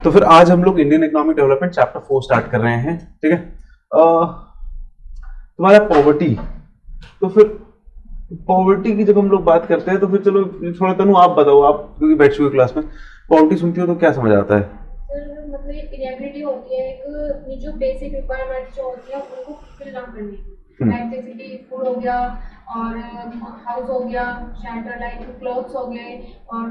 तो फिर आज हम लोग Indian economic development chapter 4 start कर रहे हैं। ठीक है, तुम्हारा पॉवर्टी। तो फिर पॉवर्टी की जब हम लोग बात करते हैं तो फिर चलो थोड़ा तनु आप बताओ, आप क्योंकि बैठ चुके क्लास में, पॉवर्टी सुनती हो तो क्या समझ आता है? सर मतलब ये इनेबिलिटी होती है एक जो बेसिक रिक्वायरमेंट जो होती है उनको फुलफिल ना करने की, लाइक जैसे कि फूड हो गया और हाउस हो गया, शेल्टर लाइक क्लोथ्स हो गए और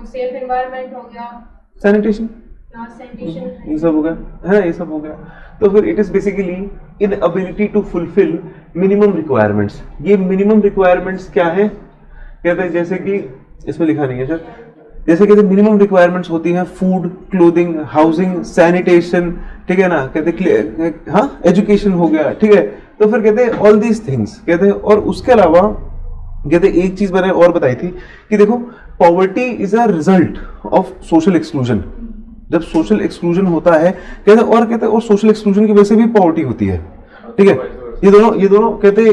सेफ एनवायरनमेंट हो गया, सैनिटेशन, सैनिटेशन ये सब हो गया है, ये सब हो गया। तो फिर it is basically inability to fulfil minimum requirements. ये मिनिमम रिक्वायरमेंट्स क्या है? कहते हैं जैसे कि इसमें लिखा नहीं है सर, जैसे कहते मिनिमम रिक्वायरमेंट्स होती हैं फूड, क्लोथिंग, हाउसिंग, सैनिटेशन, ठीक है ना, कहते हाँ एजुकेशन हो गया, ठीक है। तो फिर कहते हैं ऑल दीज थिंग्स, कहते हैं। और उसके अलावा कहते एक चीज मैंने और बताई थी कि देखो poverty is a result of social exclusion. जब सोशल एक्सक्लूजन होता है कहते, और कहते और सोशल एक्सक्लूजन की वजह से भी पॉवर्टी होती है, ठीक है। ये दोनों कहते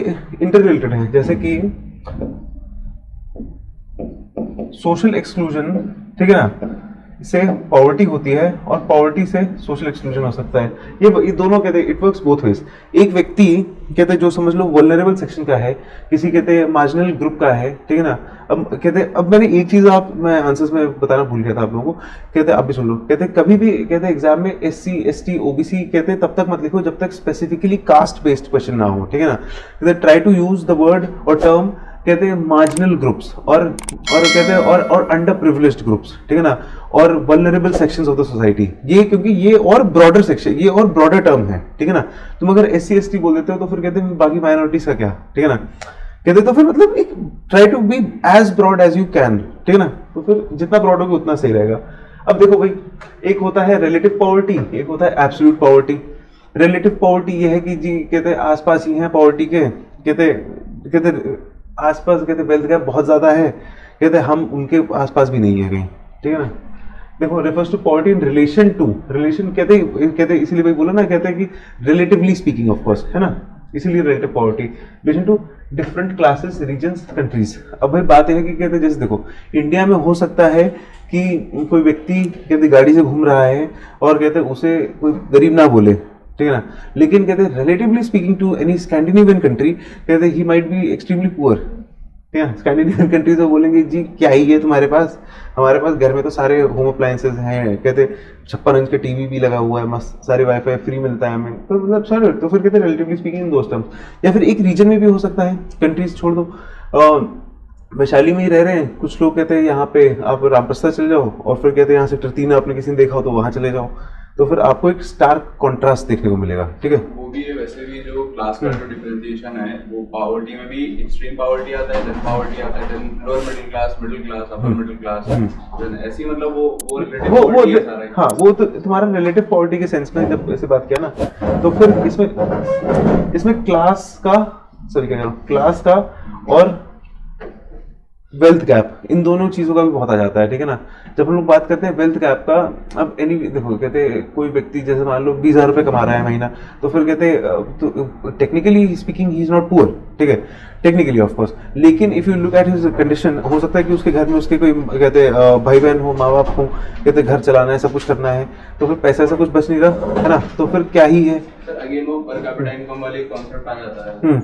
इंटर रिलेटेड है। जैसे कि सोशल एक्सक्लूजन, ठीक है ना, से पॉवर्टी होती है और पॉवर्टी से सोशल एक्सक्लूजन हो सकता है। ये दोनों कहते हैं इट वर्क्स बोथ वेज। एक व्यक्ति कहते जो समझ लो वल्नरेबल सेक्शन का है, किसी कहते मार्जिनल ग्रुप का है, ठीक है ना। अब कहते अब मैंने एक चीज मैं आंसर्स में बताना भूल गया था आप लोगों को, कहते आप भी सुन लो। कहते कभी भी कहते एग्जाम में SC ST OBC कहते तब तक मत लिखो जब तक स्पेसिफिकली कास्ट बेस्ड क्वेश्चन ना हो, ठीक है ना। कहते try to use the word और टर्म कहते हैं मार्जिनल ग्रुप्स और कहते हैं और अंडर प्रिविलेज्ड ग्रुप्स, ठीक है ना, और vulnerable sections of the society. ये क्योंकि ये और ब्रॉडर सेक्शन, ये और ब्रॉडर टर्म है, ठीक है ना। तुम अगर SC ST बोल देते हो तो फिर कहते हैं बाकी माइनॉरिटीज का क्या, ठीक है ना। कहते तो फिर मतलब एक try to be as broad as you can, ठीक है ना। तो फिर जितना ब्रॉड होगा उतना सही रहेगा। अब देखो भाई, एक होता है रिलेटिव पॉवर्टी, एक होता है एब्सोल्यूट पॉवर्टी। रिलेटिव पॉवर्टी ये है कि जी कहते आसपास ही है पॉवर्टी के, कहते आसपास कहते वेल्थ गैप बहुत ज्यादा है, कहते हम उनके आसपास भी नहीं है कहीं, ठीक है ना। देखो refers to poverty in relation to, relation कहते इसीलिए भाई बोला ना, कहते हैं कि रिलेटिवली स्पीकिंग ऑफ कोर्स, है ना, इसीलिए relative poverty relation to different classes, regions, countries. अब भाई बात यह है कि कहते जैसे देखो इंडिया में हो सकता है कि कोई व्यक्ति कहते गाड़ी से घूम रहा है और कहते उसे कोई गरीब ना बोले, ठीक है ना, लेकिन कहते हैं relatively speaking to any Scandinavian country कहते ही माइट बी एक्सट्रीमली पुअर, ठीक है। स्कैंडिनेवियन कंट्रीज वो बोलेंगे जी क्या ही है तुम्हारे पास, हमारे पास घर में तो सारे होम अप्लायंसेज हैं, कहते 56 इंच का टीवी भी लगा हुआ है, मस्त सारे वाईफाई फ्री मिलता है हमें, तो मतलब सर तो फिर कहते हैं relatively speaking in those terms. या फिर एक रीजन में भी हो सकता है, कंट्रीज छोड़ दो, वैशाली में ही रह रहे हैं कुछ लोग, कहते हैं यहाँ पे आप रामप्रसाद चले जाओ और फिर कहते हैं यहाँ सेक्टर 3 आपने किसी ने देखा हो तो वहां चले जाओ, तो फिर आपको एक स्टार्क कॉन्ट्रास्ट देखने को मिलेगा, ठीक है। वो भी है, वैसे भी जो क्लास का जो डिफरेंशिएशन है वो पॉवर्टी में भी एक्सट्रीम पॉवर्टी आता है, देन पॉवर्टी आता है, then lower middle class, upper middle class, then ऐसी मतलब वो रिलेटिव पॉवर्टी है सारा। हाँ वो तो तुम्हारा रिलेटिव पॉवर्टी के सेंस में जब ऐसे बात किया ना, तो फिर इसमें क्लास का, सॉरी क्या कह रहा हूँ, क्लास का और वेल्थ गैप, इन दोनों चीजों का भी बहुत आ जाता है, ठीक है ना। जब हम लोग बात करते हैं वेल्थ गैप का, अब एनी देखो कहते हैं कोई व्यक्ति जैसे मान लो 20,000 रुपये कमा रहा है महीना, तो फिर कहते तो technically speaking he is not poor, ठीक है, टेक्निकली ऑफ कोर्स, लेकिन if you look at his condition, हो सकता है कि उसके घर में उसके कोई कहते भाई बहन हो, माँ बाप हो, कहते घर चलाना है, सब कुछ करना है, तो फिर पैसा ऐसा कुछ बच नहीं रहा है ना, तो फिर क्या ही है सर। अगेन वो पर कैपिटा इनकम वाले कॉन्सेप्ट आ जाता है,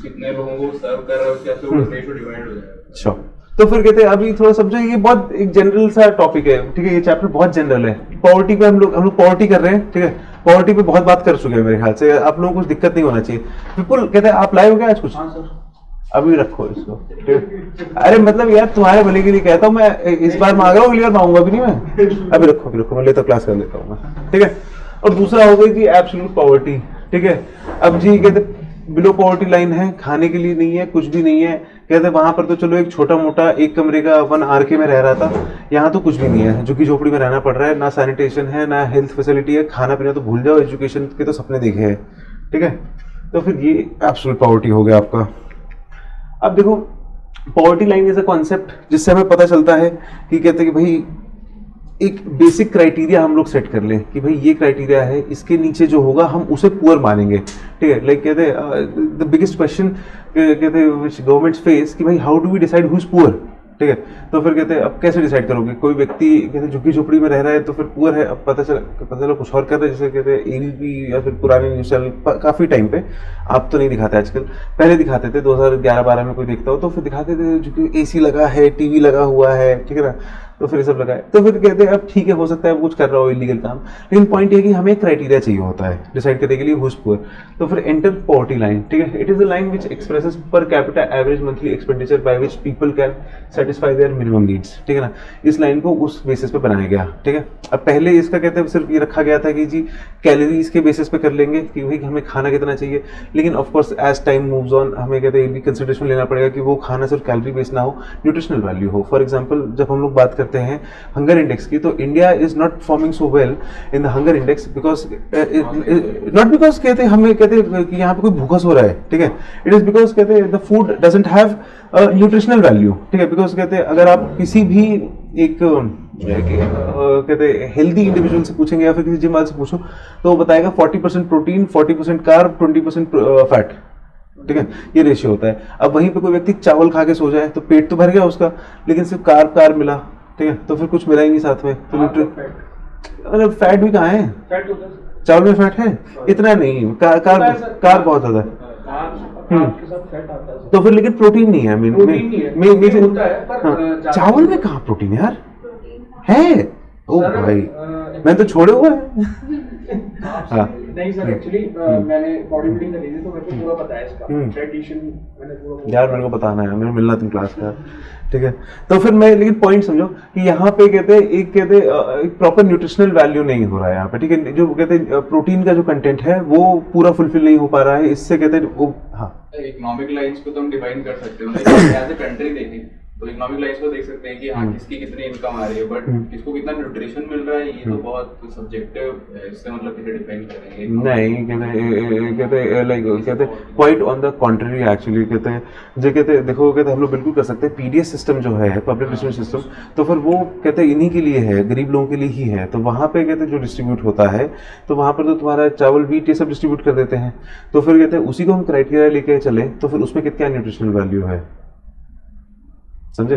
कितने लोगों को सर्व कर रहे हो, कैसे वो रेशियो डिवाइड हो जाएगा। अच्छा, तो फिर कहते हैं अभी थोड़ा समझो, ये बहुत एक जनरल सा टॉपिक है, ठीक है, ये चैप्टर बहुत जनरल है। पॉवर्टी पे हम लोग पॉवर्टी कर रहे हैं, ठीक है, पॉवर्टी पे बहुत बात कर चुके हैं मेरे ख्याल से, आप लोगों को कुछ दिक्कत नहीं होना चाहिए। विपुल कहते हैं आप लाए हो क्या आज कुछ? हाँ सर, अभी रखो इसको, ठीक है। अरे मतलब यार तुम्हारे भले के लिए कहता हूँ मैं, इस बार मांग रहा हूँ, अगली बार मांगूंगा भी नहीं मैं। अभी रखो मैं लेता क्लास कर लेता हूँ मैं, ठीक है। और दूसरा हो गई कि एब्सोल्यूट पॉवर्टी, ठीक है। अब जी कहते बिलो पॉवर्टी लाइन है, खाने के लिए नहीं है, कुछ भी नहीं है, कहते वहां पर तो चलो एक छोटा मोटा एक कमरे का 1 RK में रह रहा था, यहाँ तो कुछ भी नहीं है, झुग्गी झोपड़ी में रहना पड़ रहा है, ना सैनिटेशन है, ना हेल्थ फैसिलिटी है, खाना पीना तो भूल जाओ, एजुकेशन के तो सपने देखे हैं, ठीक है। तो फिर ये एब्सोल्यूट पॉवर्टी हो गया आपका। अब देखो poverty line is a concept जिससे हमें पता चलता है कि कहते हैं कि भाई एक बेसिक क्राइटेरिया हम लोग सेट कर लें कि भाई ये क्राइटेरिया है, इसके नीचे जो होगा हम उसे पुअर मानेंगे, ठीक है। लाइक कहते हैं द बिगेस्ट क्वेश्चन कहते हैं व्हिच गवर्नमेंट्स फेस कि भाई how do we decide who is poor, ठीक है। तो फिर कहते हैं अब कैसे डिसाइड करोगे, कोई व्यक्ति कहते हैं झुग्गी झोपड़ी में रह रहा है तो फिर पुअर है, अब पता चला कुछ और कर रहे हैं, जैसे कहते हैं एबीपी या फिर पुराने न्यूज चैनल काफी टाइम पे, आप तो नहीं दिखाते आजकल, पहले दिखाते थे 2011-12 में कोई देखता हो तो फिर दिखाते थे जो कि एसी लगा है, टीवी लगा हुआ है, ठीक है ना, तो फिर ये सब लगा है, तो फिर कहते हैं अब ठीक है हो सकता है कुछ कर रहा हो इलीगल काम, लेकिन पॉइंट ये है कि हमें क्राइटेरिया चाहिए होता है डिसाइड करने के लिए हुज पुअर। तो फिर एंटर पॉवर्टी लाइन, ठीक है, it is a line which expresses per capita average monthly expenditure by which people can satisfy their minimum needs, ठीक है ना, इस लाइन को उस बेसिस पे बनाया गया, ठीक है। अब पहले इसका कहते हैं सिर्फ ये रखा गया था कि जी कैलोरीज के बेसिस पे कर लेंगे कि भाई हमें खाना कितना चाहिए, लेकिन of course as time moves on हमें कहते हैं ये भी कंसिडरेशन लेना पड़ेगा कि वो खाना सिर्फ कैलोरी बेस्ड ना हो, न्यूट्रिशनल वैल्यू हो। फॉर एग्जाम्पल जब हम लोग बात करते हैं हंगर इंडेक्स की, तो India is not forming so well in the hunger index because not because कहते हैं हमें कहते हैं कि यहाँ पे कोई भूखा सो रहा है, ठीक है, इट इज बिकॉज कहते हैं the food doesn't have nutritional value, ठीक है, बिकॉज कहते हैं अगर आप किसी भी एक कहते हैं हेल्दी इंडिविजुअल से पूछेंगे या फिर किसी जिम वाले से पूछो तो वो बताएगा 40% प्रोटीन, 40% कार्ब, 20% फैट, ठीक है, ये रेशियो होता है। अब वहीं पे कोई व्यक्ति चावल खा के सो जाए तो पेट तो भर गया उसका, लेकिन सिर्फ कार्ब मिला, ठीक है, तो फिर कुछ मिला ही नहीं साथ में, तो अरे फैट भी कहाँ है, चावल में फैट है इतना नहीं, कार्ब बहुत ज्यादा है, तो फिर लेकिन प्रोटीन नहीं है, चावल में कहाँ प्रोटीन यार है, ओ भाई मैंने तो छोड़े हुए हैं। हाँ नहीं सर, एक्चुअली मैंने बॉडी बिल्डिंग करी थी तो मेरे को पूरा पता है इसका ट्रेडिशन, मैंने पूरा यार मेरे को बताना है, मेरे मिलना तुम क्लास का, ठीक है। तो फिर मैं लेकिन पॉइंट समझो कि यहाँ पे कहते हैं एक प्रॉपर न्यूट्रिशनल वैल्यू नहीं हो रहा है यहाँ पे, ठीक है, जो कहते हैं प्रोटीन का जो कंटेंट है वो पूरा फुलफिल नहीं हो पा रहा है, इससे कहते हैं हाँ इकोनॉमिक लाइंस को तो हम डिफाइन कर सकते हैं, एज ए कंट्री देखें तो इकोनॉमिक लाइंस को देख सकते हैं कि हाँ किसकी कितनी इनकम आ रही है, बट किसको कितना न्यूट्रिशन मिल रहा है ये तो बहुत सब्जेक्टिव है, इससे मतलब कैसे डिफाइन करेंगे। नहीं कहते quite on the contrary actually, कहते देखो कहते हम लोग बिल्कुल कर सकते हैं, पीडीएस सिस्टम जो है पब्लिक डिस्ट्रीब्यूशन सिस्टम, तो फिर वो कहते इन्हीं के लिए है, गरीब लोगों के लिए ही है, तो वहाँ पे कहते जो डिस्ट्रीब्यूट होता है तो वहाँ पर तो तुम्हारा चावल व्हीट ये सब डिस्ट्रीब्यूट कर देते हैं, तो फिर कहते हैं उसी को हम क्राइटेरिया लेके चले तो फिर उसमें कितना न्यूट्रिशनल वैल्यू है, समझे।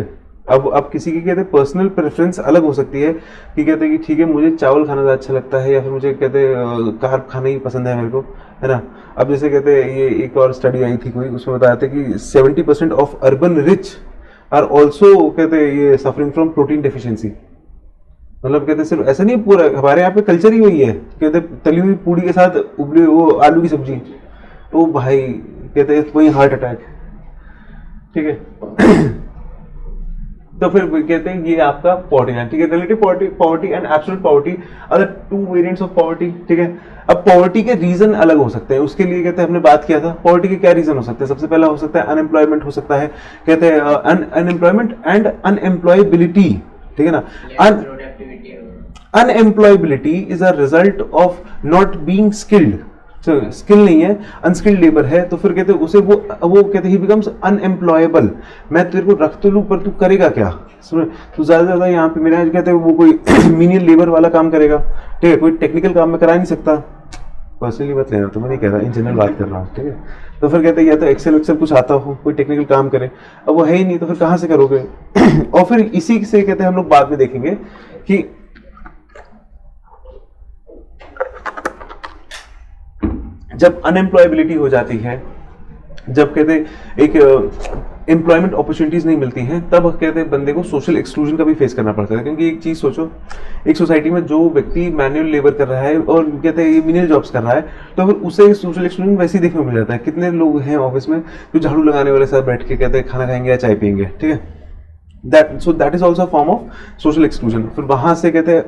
अब किसी की कहते हैं पर्सनल प्रेफरेंस अलग हो सकती है कि कहते हैं कि ठीक है मुझे चावल खाना ज़्यादा अच्छा लगता है या फिर मुझे कहते हैं कार्ब खाना ही पसंद है मेरे को, है ना। अब जैसे कहते हैं ये एक और स्टडी आई थी कोई, उसमें बताया था कि 70% of urban rich are also कहते हैं ये सफरिंग फ्रॉम प्रोटीन डेफिशिएंसी, मतलब कहते सिर्फ ऐसा नहीं, पूरा हमारे यहाँ पे कल्चर ही वही है, कहते तली हुई पूड़ी के साथ उबले वो आलू की सब्जी, ओ भाई कहते वही हार्ट अटैक, ठीक है। तो फिर कहते हैं ये आपका पॉवर्टी है, ठीक है, relative poverty and absolute poverty are the two variants of poverty, ठीक है। अब पॉवर्टी के रीजन अलग हो सकते हैं, उसके लिए कहते हैं हमने बात किया था पॉवर्टी के क्या रीजन हो सकते हैं, सबसे पहला हो सकता है अनएम्प्लॉयमेंट हो सकता है, कहते हैं अनएम्प्लॉयमेंट एंड अनएम्प्लॉयबिलिटी, ठीक है ना। Unemployability is a result of not being skilled, skill नहीं है, अनस्किल्ड लेबर है, तो फिर कहते हैं उसे वो कहते ही बिकम्स अनएम्प्लॉयबल, मैं तेरे को रख तो लूं पर तू करेगा क्या, तू ज्यादा ज्यादा यहाँ पे मेरा कहते हैं वो कोई मीनियल लेबर वाला काम करेगा, ठीक है, कोई टेक्निकल काम में करा नहीं सकता, पर्सनली बात लेना तो मैं नहीं कह रहा, इन जनरल बात कर रहा हूँ, ठीक है। तो फिर कहते हैं या तो एक्सेल कुछ आता हो, कोई टेक्निकल काम करे, अब वो है ही नहीं तो फिर कहाँ से करोगे। और फिर इसी से कहते हैं हम लोग बाद में देखेंगे कि जब अनएम्प्लॉयबिलिटी हो जाती है, जब कहते एक एम्प्लॉयमेंट अपॉर्चुनिटीज नहीं मिलती हैं, तब कहते हैं बंदे को सोशल एक्सक्लूजन का भी फेस करना पड़ता है, क्योंकि एक चीज सोचो, एक सोसाइटी में जो व्यक्ति मैनुअल लेबर कर रहा है और कहते हैं ये मिनियल जॉब्स कर रहा है, तो फिर उसे सोशल एक्सक्लूजन वैसे ही देखने को मिल जाता है। कितने लोग हैं ऑफिस में जो झाड़ू लगाने वाले साथ बैठ के कहते हैं खाना खाएंगे या चाय पियेंगे, ठीक है, that is also form of social exclusion. फिर वहां से कहते हैं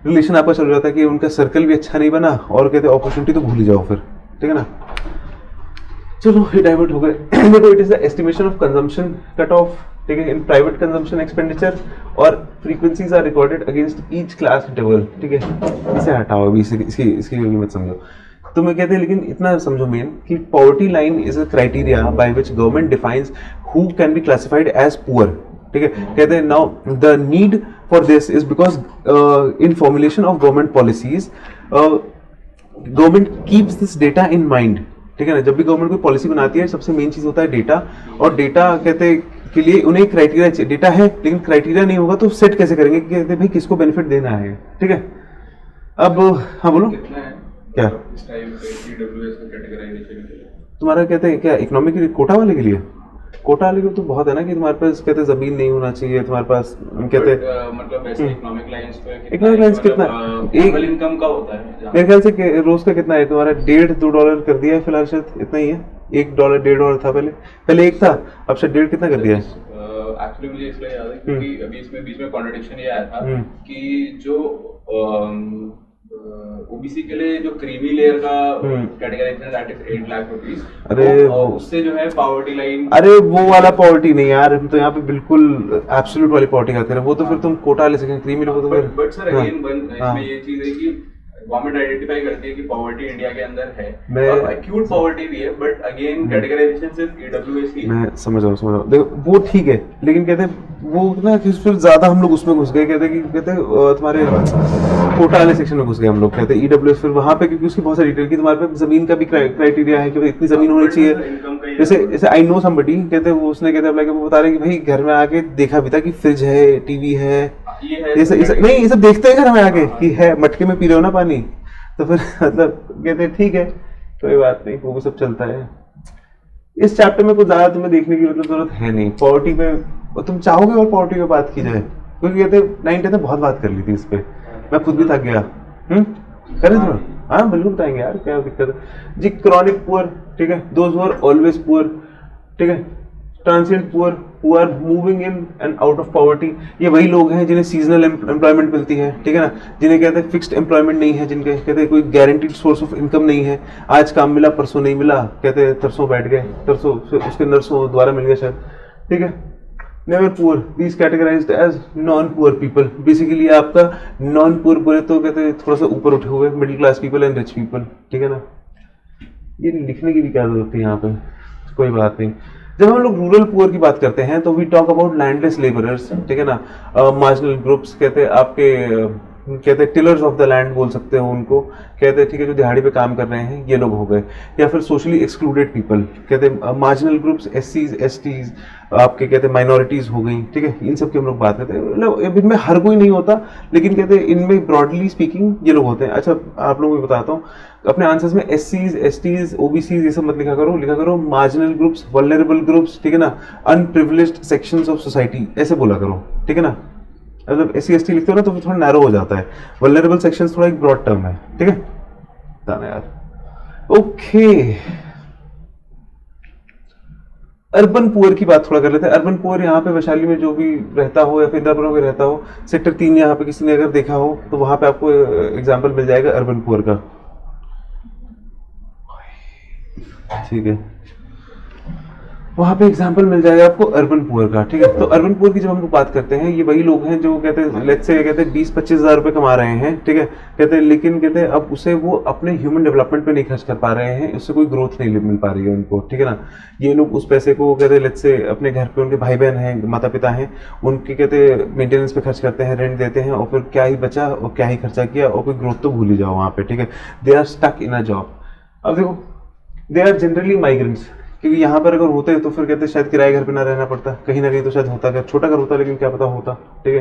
रिलेशन आपका चल जाता है कि उनका सर्कल भी अच्छा नहीं बना और कहते हैं अपॉर्चुनिटी तो भूल ही जाओ फिर, ठीक है ना। चलो ये डाइवर्ट हो गए। देखो it is the estimation of consumption cut off, ठीक है, इन प्राइवेट कंजम्पशन एक्सपेंडिचर और frequencies are recorded against each class interval, ठीक है। इसे हटाओ अभी, इसकी मत समझो, तो मैं कहते हैं लेकिन इतना समझो मेन कि poverty line is a criteria by which government defines who can be classified as poor, ठीक है। कहते हैं now the need for this is because in formulation of government policies government keeps this data in mind, ठीक है ना। जब भी government कोई पॉलिसी बनाती है सबसे मेन चीज होता है डेटा, और डेटा कहते हैं के लिए उन्हें क्राइटेरिया चाहिए, डेटा है लेकिन क्राइटेरिया नहीं होगा तो सेट कैसे करेंगे कि कहते हैं भाई किसको बेनिफिट देना है, ठीक है। अब हाँ बोलो कितना है क्या इस टाइम पे ईडब्ल्यूएस का कैटेगराइजेशन के लिए? तुम्हारा कहते हैं क्या इकोनॉमिक कोटा वाले के लिए? कोटा वाले को तो बहुत है ना कि तुम्हारे पास कहते हैं जमीन नहीं होना चाहिए तुम्हारे पास, कहते हैं मतलब ऐसे इकोनॉमिक लाइंस पे Economic lines कितना? एक- इनकम का होता है जहाँ- मेरे ख्याल से रोज का कितना है तुम्हारा, $1.5-2 कर दिया है फिलहाल, शायद इतना ही है। $1 $1.5 था पहले 1 था, अब शायद 1.5 कितना कर दिया है? एक्चुअली मुझे इसलिए याद है क्योंकि अभी इसमें बीच में कॉन्ट्रडिक्शन ये आया था हम्म। कि जो ओबीसी के लिए जो क्रीमी लेयर का categorization that is 8 lakh rupees, अरे और उससे जो है पॉवर्टी लाइन। अरे वो वाला पॉवर्टी नहीं यार, हम तो यहाँ पे बिल्कुल एब्सोल्यूट वाली पॉवर्टी खाते हैं, वो तो फिर तुम कोटा ले सकते, क्रीमी लोगों तो फिर बट सर हाँ, अगेन हाँ। इसमें ये चीज है कि गवर्नमेंट आइडेंटिफाई करती है कि पॉवर्टी इंडिया के अंदर है मैं- और एक्यूट पॉवर्टी भी है, बट अगेन कैटेगराइजेशन सिर्फ ईडब्ल्यूएस ही है। मैं समझ रहा हूँ देखो वो ठीक है, लेकिन कहते हैं वो ना कि फिर ज्यादा हम लोग उसमें घुस गए, कहते हैं कि कहते हैं तुम्हारे कोटा वाले सेक्शन में घुस गए हम लोग, कहते हैं ईडब्ल्यूएस, फिर वहां पे क्योंकि उसकी बहुत सारी डिटेल की तुम्हारे पे जमीन का भी क्राइटेरिया है कि भाई इतनी जमीन होनी चाहिए। इनकम का जैसे जैसे आई नो समबडी, कहते हैं वो उसने कहते हैं वो बता रहे हैं कि भाई घर में आके देखा भी था कि फ्रिज है, टीवी है, ये है ये सब नहीं, ये सब देखते हैं घर में आके कि है, मटके में पी रहे हो ना पानी, तो फिर मतलब कहते हैं ठीक है कोई बात नहीं, वो सब चलता है। इस चैप्टर में कुछ ज्यादा तुम्हें देखने की मतलब जरूरत है नहीं, पॉवर्टी पे और तुम चाहोगे और पॉवर्टी पे बात की जाए, क्योंकि कहते 9th में बहुत बात कर ली थी इस पे, मैं खुद भी थक गया। करें थोड़ा, हाँ बिल्कुल बताएंगे यार, क्या दिक्कत है जी। क्रॉनिक पुअर, ठीक है, those who are always poor, ठीक है, transient poor, who are moving in and out of poverty, ये वही लोग हैं जिन्हें सीजनल एम्प्लॉयमेंट मिलती है, ठीक है ना, जिन्हें कहते हैं फिक्स्ड एम्प्लॉयमेंट नहीं है, जिनके कहते हैं कोई गारंटीड सोर्स ऑफ इनकम नहीं है, आज काम मिला परसों नहीं मिला, कहते हैं तरसों बैठ गए, तरसों उसके नर्सों दोबारा मिल गया शायद, ठीक है। Never poor, these categorised as non poor people, basically आपका नॉन पुअर बोले तो कहते हैं थोड़ा सा ऊपर उठे हुए middle class people and rich people, ठीक है ना। ये लिखने की भी क्या जरूरत है यहाँ पे, कोई बात नहीं। जब हम लोग रूरल पुअर की बात करते हैं तो we talk about landless labourers, ठीक है ना, मार्जिनल ग्रुप्स, कहते हैं आपके कहते हैं टिलर्स ऑफ द लैंड बोल सकते हो उनको, कहते हैं ठीक है जो दिहाड़ी पे काम कर रहे हैं ये लोग हो गए, या फिर सोशली एक्सक्लूडेड पीपल, कहते हैं मार्जिनल ग्रुप्स, SCs STs, आपके कहते हैं माइनॉरिटीज हो गई, ठीक है, इन सब की हम लोग बात करते हैं। मतलब इनमें हर कोई नहीं होता, लेकिन कहते हैं इनमें ब्रॉडली स्पीकिंग ये लोग होते हैं। अच्छा आप लोगों को बताता हूँ, अपने आंसर्स में SCs STs OBCs ये सब मत लिखा करो मार्जिनल ग्रुप्स, वल्नरेबल ग्रुप्स, ठीक है ना, अनप्रिविलेज्ड सेक्शंस ऑफ सोसाइटी, ऐसे बोला करो, ठीक है ना। मतलब SC ST लिखते हो ना तो थोड़ा नैरो हो जाता है, वल्नरेबल सेक्शंस थोड़ा एक ब्रॉड टर्म है, ठीक है, बताना यार। ओके, अर्बन पुअर की बात थोड़ा कर लेते हैं। अर्बन पुअर यहाँ पे वैशाली में जो भी रहता हो या फिर इंदिरापुरम में रहता हो, सेक्टर 3 यहाँ पे किसी ने अगर देखा हो तो वहां पे आपको एग्जांपल मिल जाएगा अर्बन पुअर का, ठीक है, वहां पे एग्जांपल मिल जाएगा आपको अर्बन पुअर का, ठीक है। तो अर्बन पुअर की जब हम लोग बात करते हैं, ये वही लोग हैं जो कहते हैं लेट्स से कहते हैं 20-25 हज़ार रुपए कमा रहे हैं, ठीक है, कहते हैं लेकिन कहते हैं अब उसे वो अपने ह्यूमन डेवलपमेंट पे नहीं खर्च कर पा रहे हैं, उससे कोई ग्रोथ नहीं मिल पा रही है उनको, ठीक है ना। ये लोग उस पैसे को कहते हैं लेट्स से अपने घर पे उनके भाई बहन हैं, माता पिता हैं, उनके कहते हैं मेंटेनेंस पे खर्च करते हैं, रेंट देते हैं, और फिर क्या ही बचा और क्या ही खर्चा किया, और कोई ग्रोथ तो भूल ही जाओ वहाँ पे, ठीक है। They are stuck in a job. अब देखो दे आर जनरली माइग्रेंट्स, क्योंकि यहाँ पर अगर होते तो फिर कहते शायद किराए घर पे ना रहना पड़ता, कहीं ना कहीं तो शायद होता, छोटा घर होता लेकिन क्या पता होता, ठीक है।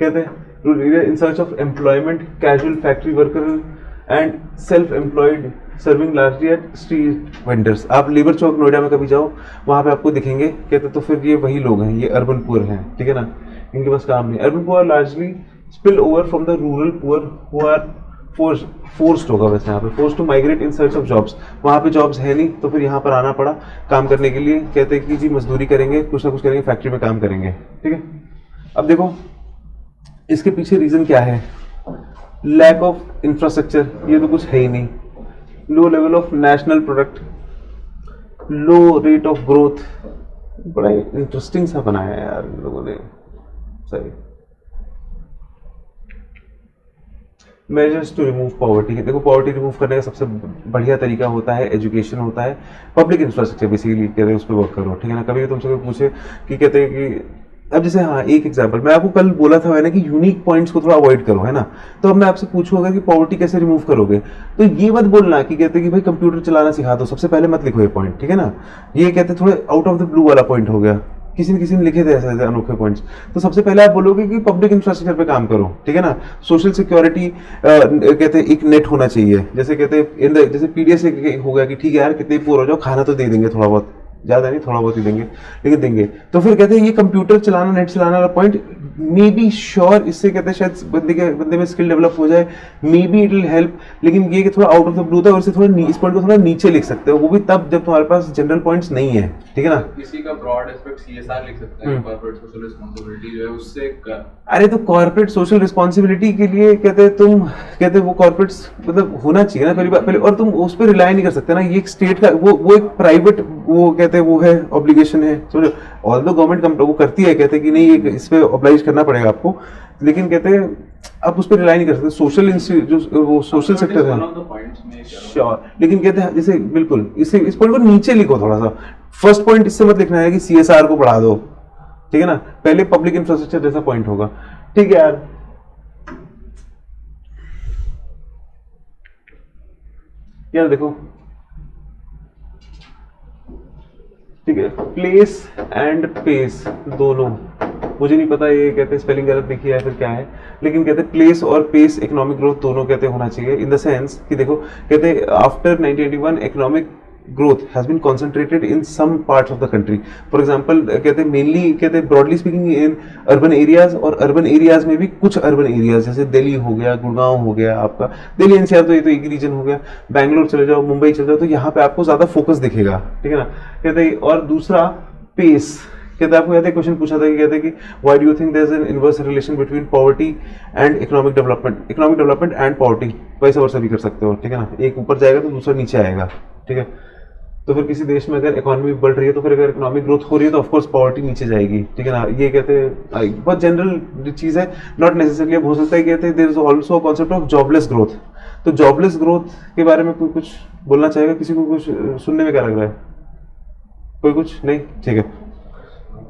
कहते हैं in search of employment, casual factory worker and self employed serving largely at street vendors. आप लेबर चौक नोएडा में कभी जाओ वहाँ पे आपको दिखेंगे, कहते तो फिर ये वही लोग हैं, ये अर्बन पुअर हैं, ठीक है ना, इनके पास काम नहीं। Urban poor largely spill over from the rural poor who are forced होगा वैसे यहाँ पे, force to migrate in search of jobs, वहाँ पे जॉब्स है नहीं तो फिर यहाँ पर आना पड़ा काम करने के लिए, कहते हैं कि जी मजदूरी करेंगे, कुछ ना कुछ करेंगे, फैक्ट्री में काम करेंगे, ठीक है। अब देखो इसके पीछे रीजन क्या है, लैक ऑफ इंफ्रास्ट्रक्चर, ये तो कुछ है ही नहीं, low level of national product, low rate of growth, बड़ा इंटरेस्टिंग सा बनाया है यार इन लोगों ने, सही। मेजर्स टू रिमूव पॉवर्टी, देखो पॉवर्टी रिमूव करने का सबसे बढ़िया तरीका होता है एजुकेशन, होता है पब्लिक इंफ्रास्ट्रक्चर, बेसिकली कहते हैं उस पर वर्क करो, ठीक है ना। कभी तुमसे कोई पूछे कि कहते हैं कि अब जैसे हाँ एक एग्जांपल मैं आपको कल बोला था मैंने कि यूनिक पॉइंट्स को थोड़ा अवॉइड करो, है ना। तो अब मैं आपसे पूछूंगा कि पॉवर्टी कैसे रिमूव करोगे, तो ये मत बोलना कि कहते हैं कि भाई कंप्यूटर चलाना सिखा दो, सबसे पहले मत लिखो ये पॉइंट, ठीक है ना। ये कहते हैं थोड़े आउट ऑफ द ब्लू वाला पॉइंट हो गया, किसी ने लिखे थे ऐसे अनोखे पॉइंट्स। तो सबसे पहले आप बोलोगे कि पब्लिक इंफ्रास्ट्रक्चर पे काम करो, ठीक है ना। सोशल सिक्योरिटी कहते हैं एक नेट होना चाहिए, जैसे कहते हैं जैसे पीडीएस हो गया कि ठीक है यार कितने पुअर हो जाओ, खाना तो दे देंगे थोड़ा बहुत, ज्यादा नहीं थोड़ा बहुत ही देंगे लेकिन देंगे। तो फिर कहते हैं ये कंप्यूटर चलाना, नेट चलाना वाला पॉइंट मे बी श्योर, इससे कहते हैं शायद बंदे में स्किल डेवलप हो जाए, may be it will help. लेकिन ये कि थोड़ा आउट ऑफ द ब्लू था और इसे थोड़ा इस पॉइंट को थोड़ा नीचे लिख सकते हो, वो भी तब जब तुम्हारे पास जनरल पॉइंट्स नहीं है, ठीक है ना। किसी का ब्रॉड एस्पेक्ट सीएसआर लिख सकता है, कॉर्पोरेट सोशल रिस्पांसिबिलिटी जो है उससे अरे तो कॉर्पोरेट सोशल रिस्पॉन्सिबिलिटी के लिए कहते हैं तुम कहते हैं वो कॉर्पोरेट मतलब होना चाहिए ना पहले, और तुम उस पर रिलाई नहीं कर सकते ना। ये एक स्टेट का वो एक प्राइवेट वो कहते हैं वो है ऑब्लिगेशन है, समझो। ऑल द गवर्नमेंट वो करती है, कहते हैं कि नहीं इस पे ऑब्लाइज करना पड़ेगा आपको, लेकिन कहते हैं आप उस पर रिलाई नहीं कर सकते। सोशल जो वो सोशल सेक्टर है श्योर, लेकिन कहते हैं जैसे बिल्कुल इस पॉइंट को नीचे लिखो थोड़ा सा। फर्स्ट पॉइंट इससे मत लिखना है कि सीएसआर को बढ़ा दो, ठीक है ना, पहले पब्लिक इंफ्रास्ट्रक्चर जैसा पॉइंट होगा, ठीक है यार। यार देखो ठीक है, प्लेस एंड पेस दोनों, मुझे नहीं पता ये कहते हैं स्पेलिंग गलत लिखी है फिर क्या है, लेकिन कहते हैं प्लेस और पेस इकोनॉमिक ग्रोथ दोनों कहते होना चाहिए, इन द सेंस कि देखो कहते हैं after 1981 economic growth has been concentrated in some parts of the country. For example कहते हैं mainly कहते हैं broadly speaking in urban areas, और urban areas में भी कुछ urban areas जैसे दिल्ली हो गया, गुड़गांव हो गया, आपका दिल्ली एनसीआर तो ये तो एक रीजन हो गया, बैंगलोर चले जाओ, मुंबई चले जाओ, तो यहाँ पे आपको ज्यादा फोकस दिखेगा, ठीक है ना। कहते हैं और दूसरा पेस, कहते हैं आपको याद है क्वेश्चन पूछा था कि कहते हैं कि why do you think there is an inverse relation between poverty and economic development and poverty, vice versa भी कर सकते हो, ठीक है ना। एक ऊपर जाएगा तो दूसरा नीचे आएगा, ठीक है। तो फिर किसी देश में अगर इकोनॉमी बढ़ रही है तो फिर अगर इकोनॉमिक ग्रोथ हो रही है तो ऑफकोर्स पॉवर्टी नीचे जाएगी, ठीक है ना। ये कहते हैं बहुत जनरल चीज है, नॉट नेसेसरली। अब हो सकता है कहते हैं there is also concept of jobless growth. तो जॉबलेस ग्रोथ के बारे में कोई कुछ बोलना चाहेगा, किसी को कुछ सुनने में क्या लग रहा है, कोई कुछ नहीं, ठीक है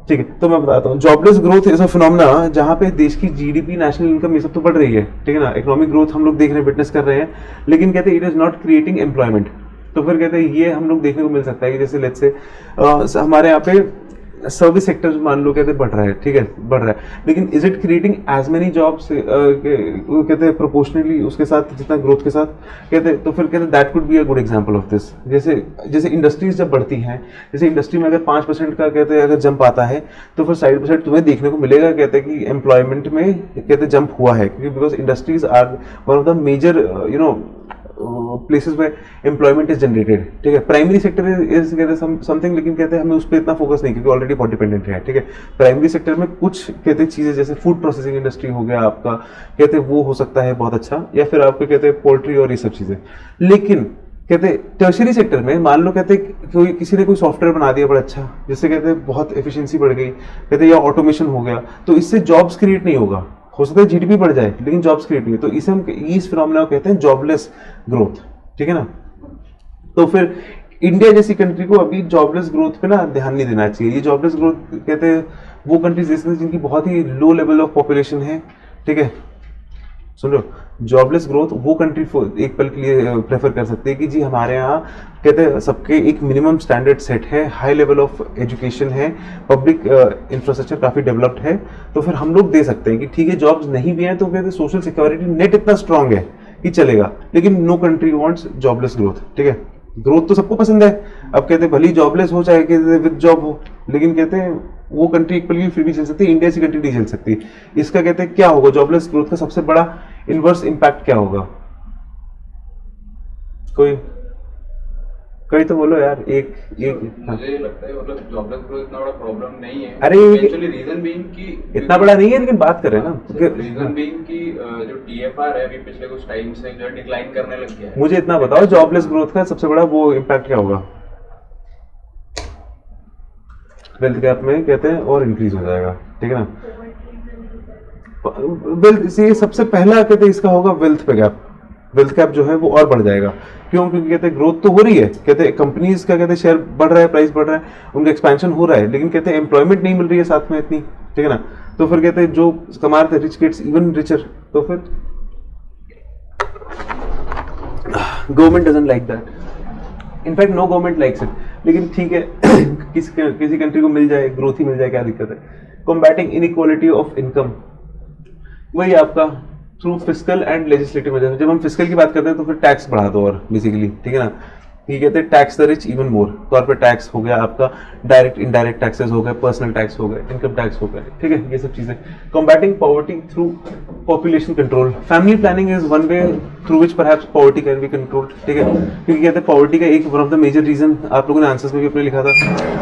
ठीक है। तो मैं बताता हूँ, jobless growth is a phenomena जहाँ पे देश की जीडीपी, नेशनल इनकम ये सब तो बढ़ रही है, ठीक है ना, इकोनॉमिक ग्रोथ हम लोग देख रहे हैं, विटनेस कर रहे हैं, लेकिन कहते हैं it is not creating employment. तो फिर कहते हैं ये हम लोग देखने को मिल सकता है कि जैसे लेट्स से हमारे यहाँ पे सर्विस सेक्टर मान लो कहते बढ़ रहा है, ठीक है बढ़ रहा है, लेकिन is it creating as many jobs कहते हैं प्रोपोर्शनली उसके साथ जितना ग्रोथ के साथ, कहते तो फिर कहते that could be a good example of this. जैसे इंडस्ट्रीज जब बढ़ती हैं, जैसे इंडस्ट्री में अगर 5% का कहते हैं अगर जंप आता है तो फिर साइड बाई साइड तुम्हें देखने को मिलेगा कहते हैं कि एम्प्लॉयमेंट में कहते जंप हुआ है, क्योंकि because industries are one of the major you know places में एम्प्लॉयमेंट इज जनरेटेड, ठीक है। प्राइमरी सेक्टर इज कहते हैं समथिंग, लेकिन कहते हैं हमें उस पर इतना फोकस नहीं, क्योंकि ऑलरेडी बहुत डिपेंडेंट है, ठीक है। प्राइमरी सेक्टर में कुछ कहते हैं चीजें जैसे फूड प्रोसेसिंग इंडस्ट्री हो गया आपका, कहते हैं वो हो सकता है बहुत अच्छा, या फिर आपके कहते हैं पोल्ट्री और ये सब चीजें। लेकिन कहते हैं टर्शरी सेक्टर में मान लो कहते हैं किसी ने कोई सॉफ्टवेयर बना दिया बड़ा अच्छा, जिससे कहते हैं बहुत एफिशिएंसी बढ़ गई, कहते हैं या ऑटोमेशन हो गया, तो इससे जॉब्स क्रिएट नहीं होगा, हो सकता है जीडीपी बढ़ जाए लेकिन जॉब्स क्रिएट नहीं, तो इसे हम इस फिनोमेना को कहते हैं जॉबलेस ग्रोथ, ठीक है ना। तो फिर इंडिया जैसी कंट्री को अभी जॉबलेस ग्रोथ पे ना ध्यान नहीं देना चाहिए। ये जॉबलेस ग्रोथ कहते हैं वो कंट्रीज जिनकी बहुत ही लो लेवल ऑफ पॉपुलेशन है, ठीक है। सुन लो, जॉबलेस ग्रोथ वो कंट्री एक पल के लिए प्रेफर कर सकते हैं कि जी हमारे यहाँ कहते हैं सबके एक मिनिमम स्टैंडर्ड सेट है, हाई लेवल ऑफ एजुकेशन है, पब्लिक इंफ्रास्ट्रक्चर काफी डेवलप्ड है, तो फिर हम लोग दे सकते हैं कि ठीक है जॉब्स नहीं भी हैं तो कहते हैं सोशल सिक्योरिटी नेट इतना स्ट्रांग है कि चलेगा, लेकिन no country wants jobless growth, ठीक है। ग्रोथ तो सबको पसंद है, अब कहते हैं भले जॉबलेस हो चाहे विद जॉब हो, लेकिन कहते हैं वो कंट्री एक पल के लिए फिर भी चल सकती है, इंडिया ऐसी कंट्री नहीं चल सकती। इसका कहते हैं क्या होगा, जॉबलेस ग्रोथ का सबसे बड़ा इनवर्स इंपैक्ट क्या होगा, कोई तो बोलो यार। एक मुझे लगता है मतलब जॉबलेस ग्रोथ इतना बड़ा प्रॉब्लम नहीं है, अरे एक्चुअली रीजन बीइंग कि इतना बड़ा नहीं है, लेकिन बात कर रहे हैं ना, रीजन बीइंग कि जो टीएफआर है अभी पिछले कुछ टाइम से जो डिक्लाइन करने लग गया है। मुझे इतना बताओ जॉबलेस ग्रोथ का सबसे बड़ा वो इंपैक्ट क्या होगा, वेल्थ गैप में कहते हैं और इंक्रीज हो जाएगा, ठीक है ना। वेल्थ से सबसे पहला कहते हैं इसका होगा वेल्थ पे गैप, वेल्थ गैप जो है वो और बढ़ जाएगा। क्यों? क्योंकि कहते हैं ग्रोथ तो हो रही है, कहते हैं कंपनीज का कहते हैं शेयर बढ़ रहा है, प्राइस बढ़ रहा है, उनका एक्सपेंशन हो रहा है, लेकिन कहते हैं एम्प्लॉयमेंट नहीं मिल रही है साथ में इतनी, ठीक है ना। तो फिर कहते हैं जो कमा रहे थे रिच गेट्स इवन रिचर, तो फिर government doesn't like that, in fact no government likes it. लेकिन ठीक है किसी कंट्री को मिल जाए, ग्रोथ ही मिल जाए, क्या दिक्कत है। कॉम्बैटिंग इनइक्वालिटी ऑफ इनकम, वही आपका through fiscal and legislative measure. जब हम फिस्कल की बात करते हैं तो फिर टैक्स बढ़ा दो और बेसिकली, ठीक है ना, ये कहते हैं tax the rich even more. Corporate tax हो गया आपका, डायरेक्ट इनडायरेक्ट टैक्सेस हो गए, पर्सनल टैक्स हो गए, इनकम टैक्स हो गए, ठीक है, ये सब चीजें। Combating poverty through population control, family planning is one way through which perhaps poverty can be controlled, ठीक है, क्योंकि कहते हैं पॉवर्टी का एक one of the major reason, आप लोगों ने आंसर्स में भी अपने लिखा था,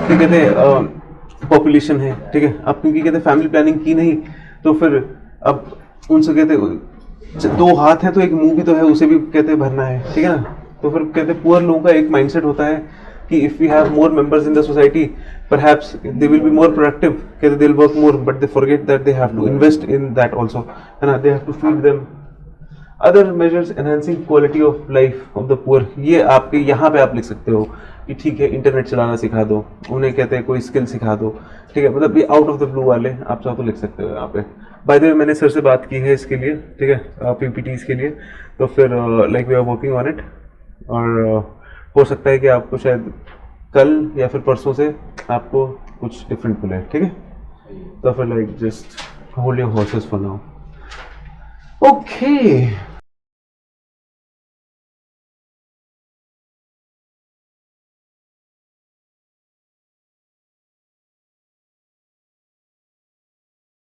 कि कहते हैं पॉपुलेशन है, ठीक है। अब क्योंकि कहते हैं फैमिली प्लानिंग की नहीं तो फिर अब उनसे कहते दो हाथ हैं तो एक मुंह भी तो है, उसे भी कहते हैं भरना है, ठीक है ना। तो फिर कहते हैं पुअर लोगों का एक माइंडसेट होता है कि if we have more members in the society perhaps they will be more productive, कहते they will work more, but they forget that they have to invest in that also, है ना, they have to feed them. Other measures enhancing quality of life of the poor, ये आपके यहाँ पे आप लिख सकते हो कि ठीक है इंटरनेट चलाना सिखा दो उन्हें, कहते हैं कोई स्किल सिखा दो, ठीक है, मतलब ये आउट ऑफ द ब्लू वाले आप चाहो तो लिख सकते हो यहाँ पे। बाय द वे मैंने सर से बात की है इसके लिए, ठीक है, पीपीटीज के लिए, तो फिर like we are working on it, और हो सकता है कि आपको शायद कल या फिर परसों से आपको कुछ डिफरेंट मिले, ठीक है। तो फिर like just hold your horses for now, okay.